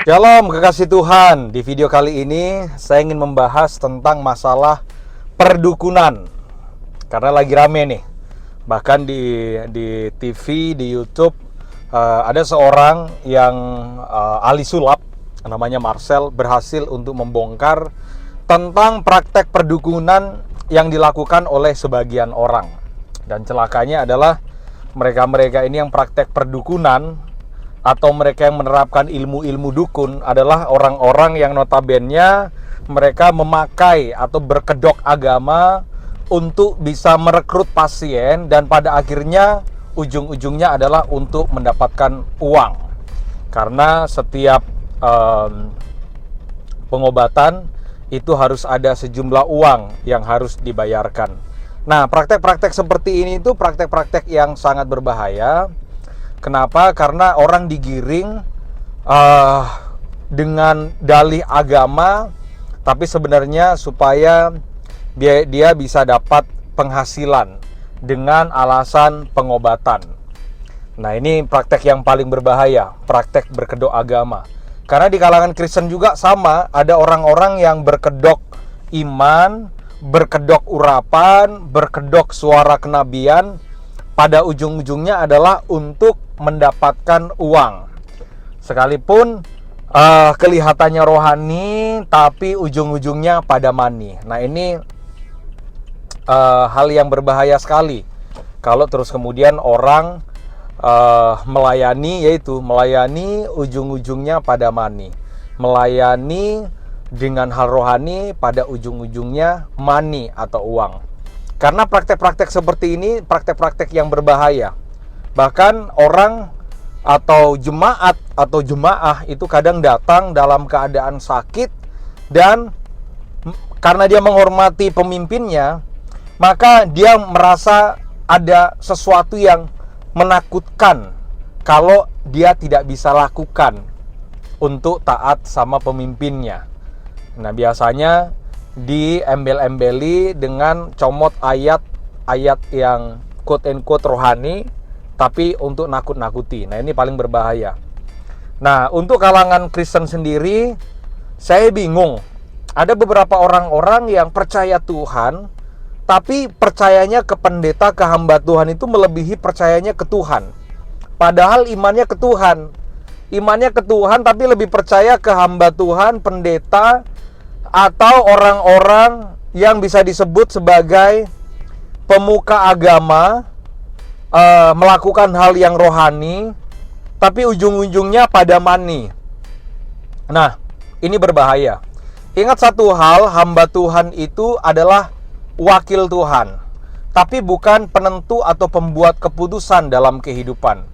Shalom kekasih Tuhan. Di video kali ini saya ingin membahas tentang masalah perdukunan. Karena lagi rame nih. Bahkan di TV, di YouTube ada seorang yang ahli sulap, namanya Marcel, berhasil untuk membongkar tentang praktek perdukunan yang dilakukan oleh sebagian orang. Dan celakanya adalah mereka-mereka ini yang praktek perdukunan atau mereka yang menerapkan ilmu-ilmu dukun adalah orang-orang yang notabene mereka memakai atau berkedok agama untuk bisa merekrut pasien, dan pada akhirnya ujung-ujungnya adalah untuk mendapatkan uang. Karena setiap pengobatan itu harus ada sejumlah uang yang harus dibayarkan. Nah, praktek-praktek seperti ini itu praktek-praktek yang sangat berbahaya. Kenapa? Karena orang digiring dengan dalih agama, tapi sebenarnya supaya dia bisa dapat penghasilan dengan alasan pengobatan. Nah, ini praktek yang paling berbahaya, praktek berkedok agama. Karena di kalangan Kristen juga sama, ada orang-orang yang berkedok iman, berkedok urapan, berkedok suara kenabian, pada ujung-ujungnya adalah untuk mendapatkan uang. Sekalipun kelihatannya rohani, tapi ujung-ujungnya pada money. Nah, ini hal yang berbahaya sekali. Kalau terus kemudian orang melayani ujung-ujungnya pada money. Melayani dengan hal rohani, pada ujung-ujungnya money atau uang. Karena praktek-praktek seperti ini praktek-praktek yang berbahaya. Bahkan orang atau jemaat atau jemaah itu kadang datang dalam keadaan sakit, dan karena dia menghormati pemimpinnya, maka dia merasa ada sesuatu yang menakutkan kalau dia tidak bisa lakukan untuk taat sama pemimpinnya. Nah, biasanya diembel-embeli dengan comot ayat-ayat yang quote and quote rohani, tapi untuk nakut-nakuti. Nah, ini paling berbahaya. Nah, untuk kalangan Kristen sendiri, saya bingung. Ada beberapa orang-orang yang percaya Tuhan, tapi percayanya ke pendeta, ke hamba Tuhan itu melebihi percayanya ke Tuhan. Padahal imannya ke Tuhan. Imannya ke Tuhan, tapi lebih percaya ke hamba Tuhan, pendeta, atau orang-orang yang bisa disebut sebagai pemuka agama, melakukan hal yang rohani, tapi ujung-ujungnya pada money. Nah, ini berbahaya. Ingat satu hal, hamba Tuhan itu adalah wakil Tuhan, tapi bukan penentu atau pembuat keputusan dalam kehidupan.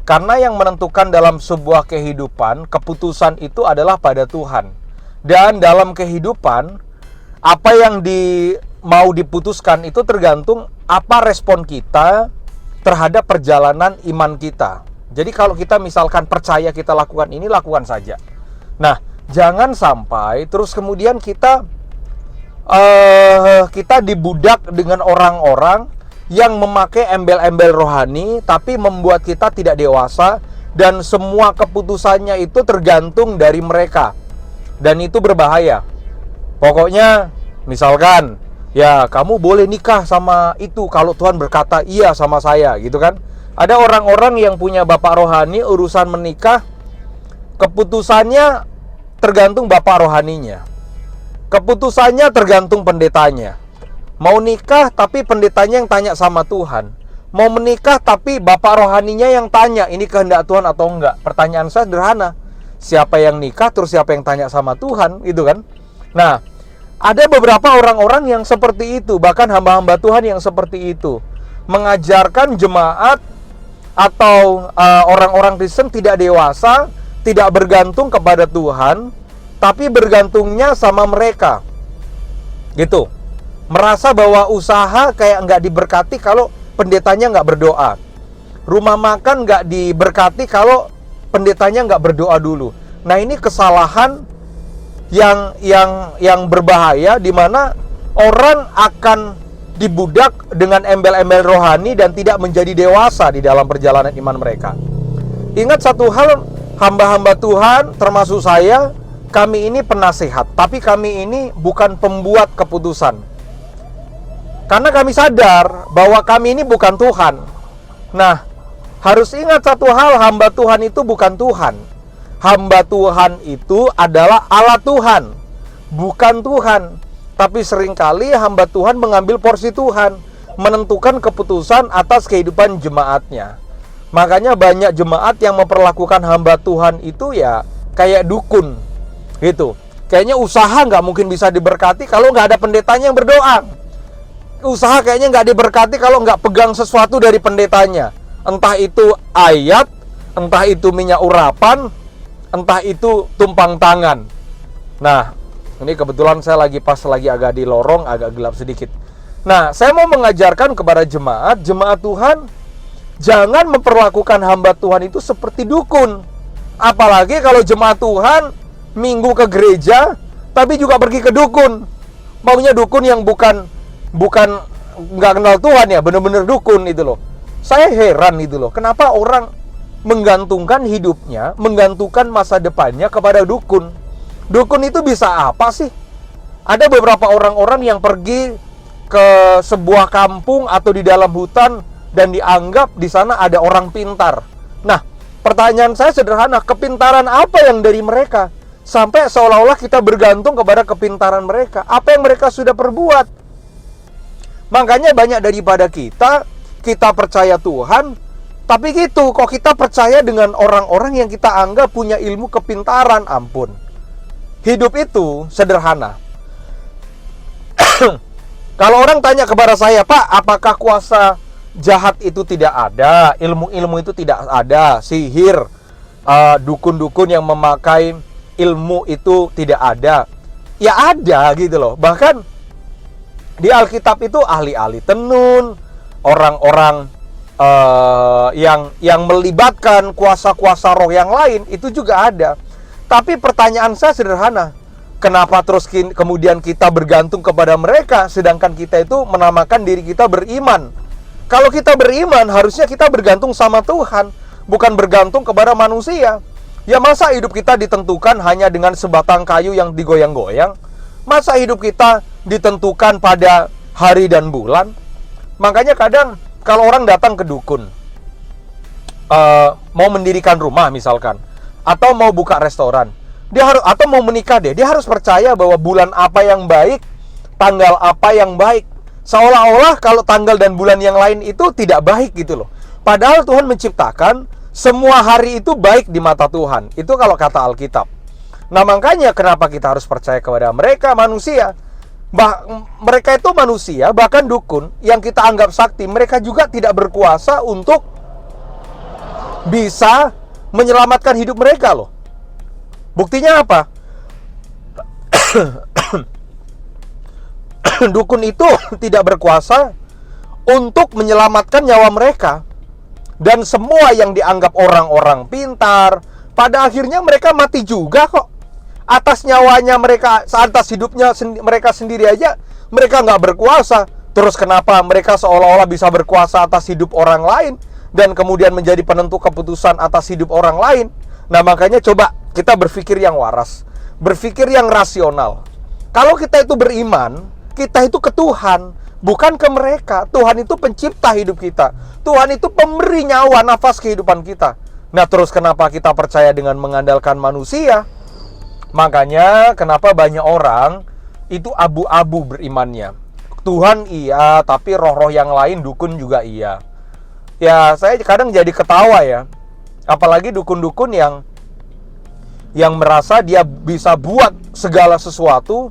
Karena yang menentukan dalam sebuah kehidupan, keputusan itu adalah pada Tuhan. Dan dalam kehidupan, apa yang mau diputuskan itu tergantung apa respon kita terhadap perjalanan iman kita. Jadi kalau kita misalkan percaya kita lakukan ini, lakukan saja. Nah, jangan sampai terus kemudian kita dibudak dengan orang-orang yang memakai embel-embel rohani, tapi membuat kita tidak dewasa, dan semua keputusannya itu tergantung dari mereka. Dan itu berbahaya. Pokoknya misalkan, ya kamu boleh nikah sama itu kalau Tuhan berkata iya sama saya, gitu kan. Ada orang-orang yang punya bapak rohani, urusan menikah keputusannya tergantung bapak rohaninya. Keputusannya tergantung pendetanya. Mau nikah tapi pendetanya yang tanya sama Tuhan. Mau menikah tapi bapak rohaninya yang tanya, ini kehendak Tuhan atau enggak. Pertanyaan saya sederhana. Siapa yang nikah, terus siapa yang tanya sama Tuhan, gitu kan? Nah, ada beberapa orang-orang yang seperti itu, bahkan hamba-hamba Tuhan yang seperti itu, mengajarkan jemaat atau orang-orang Kristen tidak dewasa, tidak bergantung kepada Tuhan, tapi bergantungnya sama mereka, gitu. Merasa bahwa usaha kayak nggak diberkati kalau pendetanya nggak berdoa. Rumah makan nggak diberkati kalau pendetanya nggak berdoa dulu. Nah, ini kesalahan yang berbahaya, di mana orang akan dibudak dengan embel-embel rohani dan tidak menjadi dewasa di dalam perjalanan iman mereka. Ingat satu hal, hamba-hamba Tuhan, termasuk saya, kami ini penasehat, tapi kami ini bukan pembuat keputusan. Karena kami sadar bahwa kami ini bukan Tuhan. Nah, harus ingat satu hal, hamba Tuhan itu bukan Tuhan. Hamba Tuhan itu adalah alat Tuhan, bukan Tuhan. Tapi seringkali hamba Tuhan mengambil porsi Tuhan, menentukan keputusan atas kehidupan jemaatnya. Makanya banyak jemaat yang memperlakukan hamba Tuhan itu ya kayak dukun gitu. Kayaknya usaha nggak mungkin bisa diberkati kalau nggak ada pendetanya yang berdoa. Usaha kayaknya nggak diberkati kalau nggak pegang sesuatu dari pendetanya. Entah itu ayat, entah itu minyak urapan, entah itu tumpang tangan. Nah, ini kebetulan saya lagi agak di lorong, agak gelap sedikit. Nah, saya mau mengajarkan kepada jemaat Tuhan, jangan memperlakukan hamba Tuhan itu seperti dukun. Apalagi kalau jemaat Tuhan minggu ke gereja, tapi juga pergi ke dukun. Maunya dukun yang bukan nggak kenal Tuhan ya, bener-bener dukun itu loh. Saya heran itu loh, kenapa orang menggantungkan hidupnya, menggantungkan masa depannya kepada dukun. Dukun itu bisa apa sih? Ada beberapa orang-orang yang pergi ke sebuah kampung atau di dalam hutan dan dianggap di sana ada orang pintar. Nah, pertanyaan saya sederhana, kepintaran apa yang dari mereka? Sampai seolah-olah kita bergantung kepada kepintaran mereka. Apa yang mereka sudah perbuat? Makanya banyak daripada kita percaya Tuhan, tapi gitu, kok kita percaya dengan orang-orang yang kita anggap punya ilmu kepintaran, ampun. Hidup itu sederhana. Kalau orang tanya kepada saya, Pak, apakah kuasa jahat itu tidak ada, ilmu-ilmu itu tidak ada, sihir, dukun-dukun yang memakai ilmu itu tidak ada? Ya ada gitu loh. Bahkan di Alkitab itu ahli-ahli tenun, orang-orang yang melibatkan kuasa-kuasa roh yang lain itu juga ada. Tapi pertanyaan saya sederhana, kenapa terus kemudian kita bergantung kepada mereka, sedangkan kita itu menamakan diri kita beriman? Kalau kita beriman, harusnya kita bergantung sama Tuhan, bukan bergantung kepada manusia. Ya masa hidup kita ditentukan hanya dengan sebatang kayu yang digoyang-goyang? Masa hidup kita ditentukan pada hari dan bulan? Makanya kadang kalau orang datang ke dukun, mau mendirikan rumah misalkan, atau mau buka restoran, atau mau menikah dia harus percaya bahwa bulan apa yang baik, tanggal apa yang baik. Seolah-olah kalau tanggal dan bulan yang lain itu tidak baik gitu loh. Padahal Tuhan menciptakan semua hari itu baik di mata Tuhan. Itu kalau kata Alkitab. Nah makanya kenapa kita harus percaya kepada mereka, manusia. Mereka itu manusia, bahkan dukun yang kita anggap sakti, mereka juga tidak berkuasa untuk bisa menyelamatkan hidup mereka loh. Buktinya apa? Dukun itu tidak berkuasa untuk menyelamatkan nyawa mereka. Dan semua yang dianggap orang-orang pintar, pada akhirnya mereka mati juga kok. Atas nyawanya mereka, atas hidupnya mereka sendiri aja, mereka nggak berkuasa. Terus kenapa mereka seolah-olah bisa berkuasa atas hidup orang lain, dan kemudian menjadi penentu keputusan atas hidup orang lain? Nah makanya coba kita berpikir yang waras, berpikir yang rasional. Kalau kita itu beriman, kita itu ke Tuhan, bukan ke mereka. Tuhan itu pencipta hidup kita. Tuhan itu pemberi nyawa, nafas kehidupan kita. Nah terus kenapa kita percaya dengan mengandalkan manusia? Makanya kenapa banyak orang itu abu-abu berimannya. Tuhan iya, tapi roh-roh yang lain, dukun juga iya. Ya saya kadang jadi ketawa ya. Apalagi dukun-dukun yang merasa dia bisa buat segala sesuatu,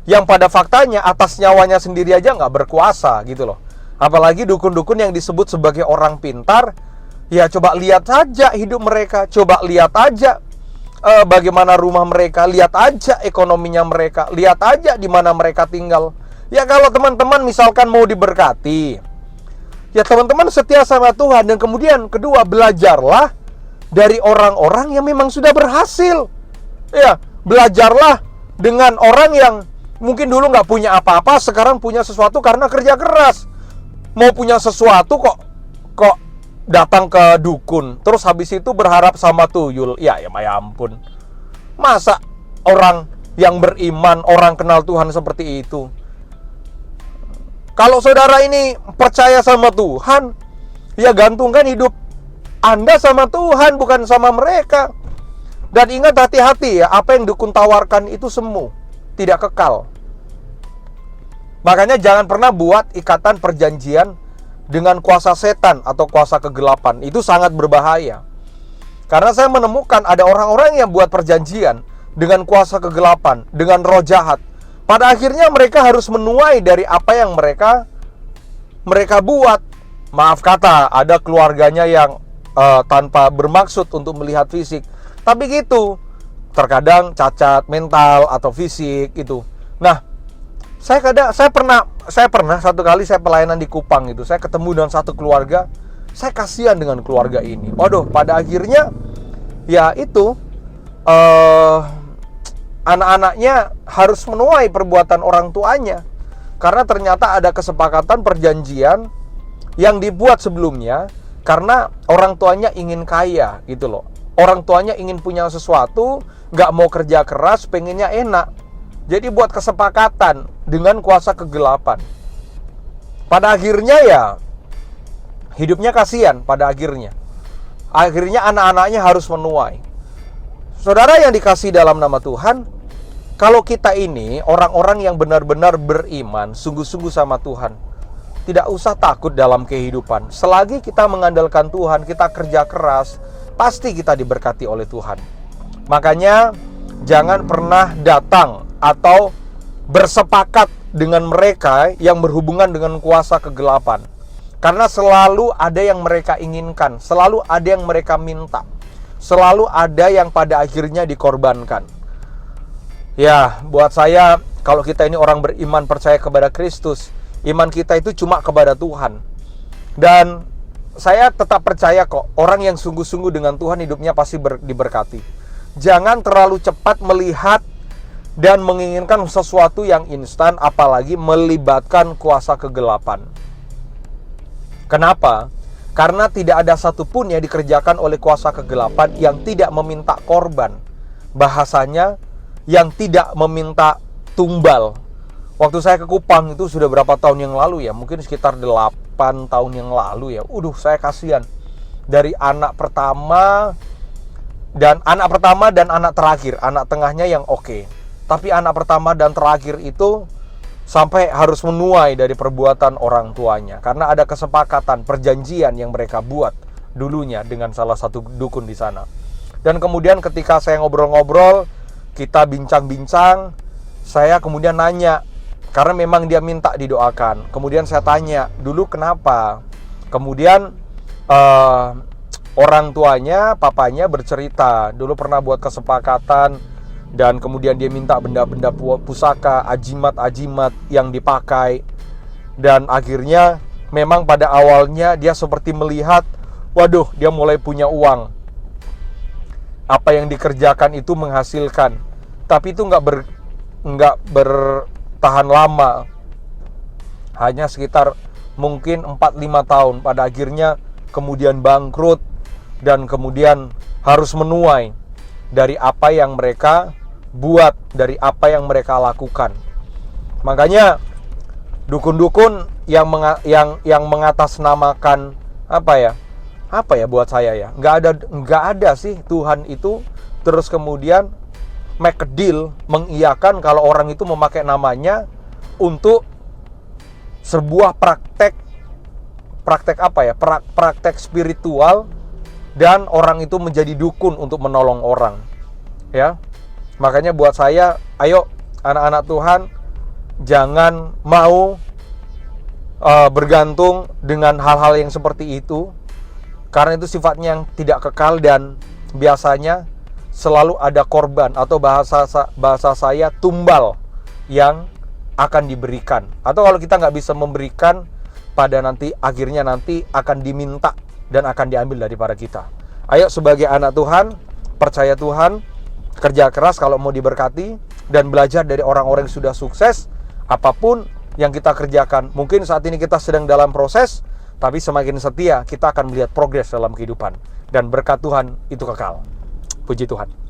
yang pada faktanya atas nyawanya sendiri aja nggak berkuasa gitu loh. Apalagi dukun-dukun yang disebut sebagai orang pintar. Ya coba lihat saja hidup mereka, coba lihat aja bagaimana rumah mereka, lihat aja ekonominya mereka, lihat aja di mana mereka tinggal. Ya kalau teman-teman misalkan mau diberkati, ya teman-teman setia sama Tuhan. Dan kemudian kedua, belajarlah dari orang-orang yang memang sudah berhasil. Ya, belajarlah dengan orang yang mungkin dulu nggak punya apa-apa, sekarang punya sesuatu karena kerja keras. Mau punya sesuatu kok datang ke dukun, terus habis itu berharap sama tuyul. Ya ampun. Masa orang yang beriman, orang kenal Tuhan seperti itu? Kalau saudara ini percaya sama Tuhan, ya gantungkan hidup Anda sama Tuhan, bukan sama mereka. Dan ingat, hati-hati ya, apa yang dukun tawarkan itu semu, tidak kekal. Makanya jangan pernah buat ikatan perjanjian dengan kuasa setan atau kuasa kegelapan. Itu sangat berbahaya. Karena saya menemukan ada orang-orang yang buat perjanjian dengan kuasa kegelapan, dengan roh jahat. Pada akhirnya mereka harus menuai dari apa yang mereka buat. Maaf kata, ada keluarganya yang tanpa bermaksud untuk melihat fisik, tapi gitu, terkadang cacat mental atau fisik itu. Nah, saya pernah satu kali saya pelayanan di Kupang itu, saya ketemu dengan satu keluarga. Saya kasihan dengan keluarga ini. Waduh, pada akhirnya ya itu anak-anaknya harus menuai perbuatan orang tuanya. Karena ternyata ada kesepakatan perjanjian yang dibuat sebelumnya, karena orang tuanya ingin kaya gitu loh. Orang tuanya ingin punya sesuatu, nggak mau kerja keras, pengennya enak. Jadi buat kesepakatan dengan kuasa kegelapan. Pada akhirnya ya hidupnya kasihan pada akhirnya. Akhirnya anak-anaknya harus menuai. Saudara yang dikasihi dalam nama Tuhan, kalau kita ini orang-orang yang benar-benar beriman, sungguh-sungguh sama Tuhan, tidak usah takut dalam kehidupan. Selagi kita mengandalkan Tuhan, kita kerja keras, pasti kita diberkati oleh Tuhan. Makanya jangan pernah datang atau bersepakat dengan mereka yang berhubungan dengan kuasa kegelapan. Karena selalu ada yang mereka inginkan, selalu ada yang mereka minta, selalu ada yang pada akhirnya dikorbankan. Ya, buat saya, kalau kita ini orang beriman percaya kepada Kristus, iman kita itu cuma kepada Tuhan. Dan saya tetap percaya kok, orang yang sungguh-sungguh dengan Tuhan hidupnya pasti diberkati. Jangan terlalu cepat melihat dan menginginkan sesuatu yang instan, apalagi melibatkan kuasa kegelapan. Kenapa? Karena tidak ada satupun yang dikerjakan oleh kuasa kegelapan yang tidak meminta korban. Bahasanya, yang tidak meminta tumbal. Waktu saya ke Kupang itu sudah berapa tahun yang lalu ya, mungkin sekitar 8 tahun yang lalu ya. Saya kasihan. Dari anak pertama dan anak terakhir, anak tengahnya yang oke. Tapi anak pertama dan terakhir itu sampai harus menuai dari perbuatan orang tuanya. Karena ada kesepakatan, perjanjian yang mereka buat dulunya dengan salah satu dukun di sana. Dan kemudian ketika saya ngobrol-ngobrol, kita bincang-bincang, saya kemudian nanya, karena memang dia minta didoakan. Kemudian saya tanya, dulu kenapa? Kemudian orang tuanya, papanya bercerita, dulu pernah buat kesepakatan, dan kemudian dia minta benda-benda pusaka, ajimat-ajimat yang dipakai. Dan akhirnya memang pada awalnya dia seperti melihat, waduh, dia mulai punya uang. Apa yang dikerjakan itu menghasilkan. Tapi itu nggak bertahan lama. Hanya sekitar mungkin 4-5 tahun. Pada akhirnya kemudian bangkrut dan kemudian harus menuai dari apa yang mereka buat, dari apa yang mereka lakukan. Makanya dukun-dukun yang mengatasnamakan apa ya buat saya ya, nggak ada sih Tuhan itu terus kemudian make a deal, mengiyakan kalau orang itu memakai namanya untuk sebuah praktek spiritual, dan orang itu menjadi dukun untuk menolong orang ya. Makanya buat saya, ayo anak-anak Tuhan, jangan mau bergantung dengan hal-hal yang seperti itu, karena itu sifatnya yang tidak kekal dan biasanya selalu ada korban atau bahasa saya tumbal yang akan diberikan. Atau kalau kita nggak bisa memberikan, pada akhirnya nanti akan diminta dan akan diambil daripada kita. Ayo sebagai anak Tuhan, percaya Tuhan, kerja keras kalau mau diberkati, dan belajar dari orang-orang yang sudah sukses. Apapun yang kita kerjakan, mungkin saat ini kita sedang dalam proses, Tapi semakin setia, kita akan melihat progres dalam kehidupan. Dan berkat Tuhan itu kekal. Puji Tuhan.